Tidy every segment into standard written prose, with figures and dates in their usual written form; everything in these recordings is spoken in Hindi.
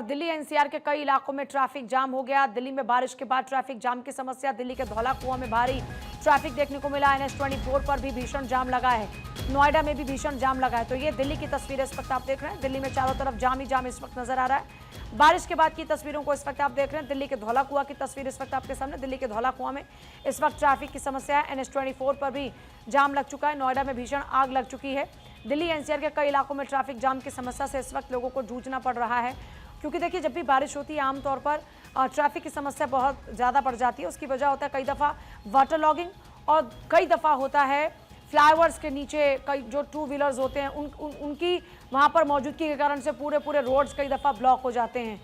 और दिल्ली एनसीआर के कई इलाकों में ट्रैफिक जाम हो गया। दिल्ली में बारिश के बाद ट्रैफिक जाम की समस्या। दिल्ली के धौला कुआं में भारी ट्रैफिक देखने को मिला। NH24 पर भी भीषण जाम लगा है। नोएडा में भी भीषण जाम लगा है। तो ये दिल्ली की तस्वीरें इस वक्त आप देख रहे हैं। दिल्ली में चारों तरफ जाम ही जाम इस वक्त नजर आ रहा है। बारिश के बाद की तस्वीरों को इस वक्त आप देख रहे हैं। दिल्ली के धौला कुआं की तस्वीर इस वक्त आपके सामने। दिल्ली के धौला कुआं में इस वक्त ट्रैफिक की समस्या है। NH24 पर भी जाम लग चुका है। नोएडा में भीषण आग लग चुकी है। दिल्ली एनसीआर के कई इलाकों में ट्रैफिक जाम की समस्या से इस वक्त लोगों को जूझना पड़ रहा है, क्योंकि देखिए जब भी बारिश होती है आमतौर पर ट्रैफिक की समस्या बहुत ज़्यादा बढ़ जाती है। उसकी वजह होता है कई दफ़ा वाटर लॉगिंग और कई दफ़ा होता है फ्लाईओवर्स के नीचे कई जो टू व्हीलर्स होते हैं उनकी वहाँ पर मौजूदगी के कारण से पूरे रोड्स कई दफ़ा ब्लॉक हो जाते हैं।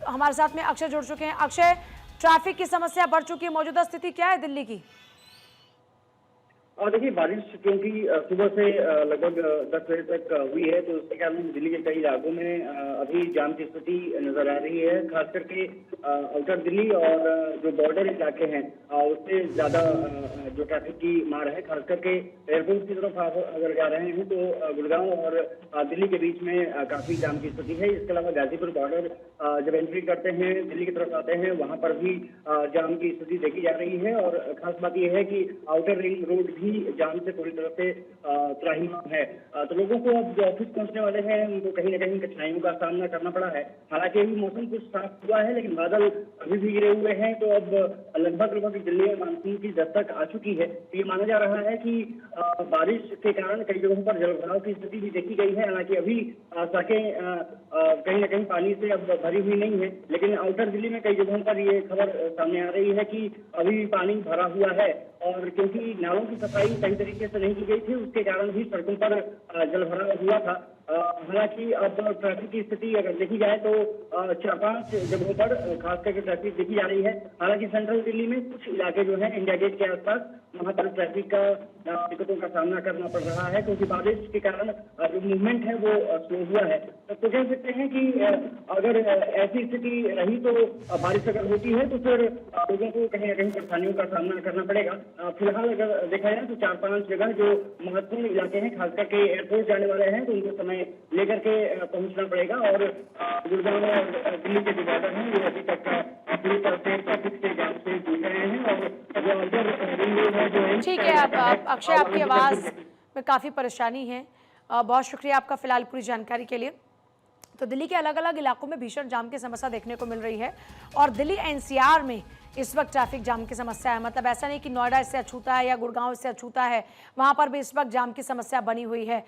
हमारे साथ में अक्षय जुड़ चुके हैं। अक्षय, ट्रैफिक की समस्या बढ़ चुकी है, मौजूदा स्थिति क्या है दिल्ली की? और देखिए बारिश क्योंकि सुबह से लगभग 10 बजे तक हुई है, तो उसके कारण दिल्ली के कई इलाकों में अभी जाम की स्थिति नजर आ रही है। खास करके आउटर दिल्ली और जो बॉर्डर इलाके हैं उससे ज्यादा जो ट्रैफिक की मार है। खास करके एयरपोर्ट की तरफ आप अगर जा रहे हैं तो गुड़गांव और दिल्ली के बीच में काफी जाम की स्थिति है। इसके अलावा गाजीपुर बॉर्डर जब एंट्री करते हैं दिल्ली की तरफ आते हैं वहां पर भी जाम की स्थिति देखी जा रही है। और खास बात यह है कि आउटर रिंग रोड भी जाम से पूरी तरह से त्राहिमाम है। तो लोगों को अब जो ऑफिस पहुंचने वाले हैं उनको कहीं ना कहीं कठिनाइयों का सामना करना पड़ा है। हालांकि अभी मौसम कुछ साफ हुआ है, लेकिन बादल अभी भी गिरे हुए हैं। तो अब लगभग दिल्ली में मानसून की दस्तक आ चुकी है। तो ये माना जा रहा है कि बारिश के कारण कई जगहों पर जलभराव की स्थिति भी देखी गई है। हालांकि अभी सड़कें कहीं ना कहीं पानी से अब भरी हुई नहीं है, लेकिन आउटर दिल्ली में कई जगहों पर ये खबर सामने आ रही है कि अभी भी पानी भरा हुआ है। और क्योंकि नालों की सफाई सही तरीके से नहीं की गई थी, उसके कारण भी सड़कों पर जलभराव हुआ था। हालांकि अब ट्रैफिक की स्थिति अगर देखी जाए तो 4-5 जगहों पर खास करके ट्रैफिक देखी जा रही है। हालांकि सेंट्रल दिल्ली में कुछ इलाके जो है इंडिया गेट के आसपास, वहां पर ट्रैफिक का दिक्कतों का सामना करना पड़ रहा है, क्योंकि बारिश के कारण जो मूवमेंट है वो स्लो हुआ है। तो कह सकते हैं कि अगर ऐसी स्थिति रही तो बारिश अगर होती है तो फिर लोगों को कहीं ना कहीं परेशानियों का सामना करना पड़ेगा। फिलहाल अगर देखा जाए तो 4-5 जगह जो महत्वपूर्ण इलाके हैं, खास करके एयरपोर्ट जाने वाले हैं, तो उनको समय लेकर के पहुंचना पड़ेगा। और गुड़गांव और दिल्ली के जो बॉर्डर हैं वो अभी तक पूरी तरह से ट्रैफिक से जाम से जूझ रहे हैं। और जो अंदर रिंग रोड है जो है, ठीक है। अब अक्षय, आपकी आवाज में काफी परेशानी है। बहुत शुक्रिया आपका फिलहाल पूरी जानकारी के लिए। तो दिल्ली के अलग अलग इलाकों में भीषण जाम की समस्या देखने को मिल रही है और दिल्ली एनसीआर में इस वक्त ट्रैफिक जाम की समस्या है। मतलब ऐसा नहीं कि नोएडा इससे अछूता है या गुड़गांव इससे अछूता है, वहां पर भी इस वक्त जाम की समस्या बनी हुई है।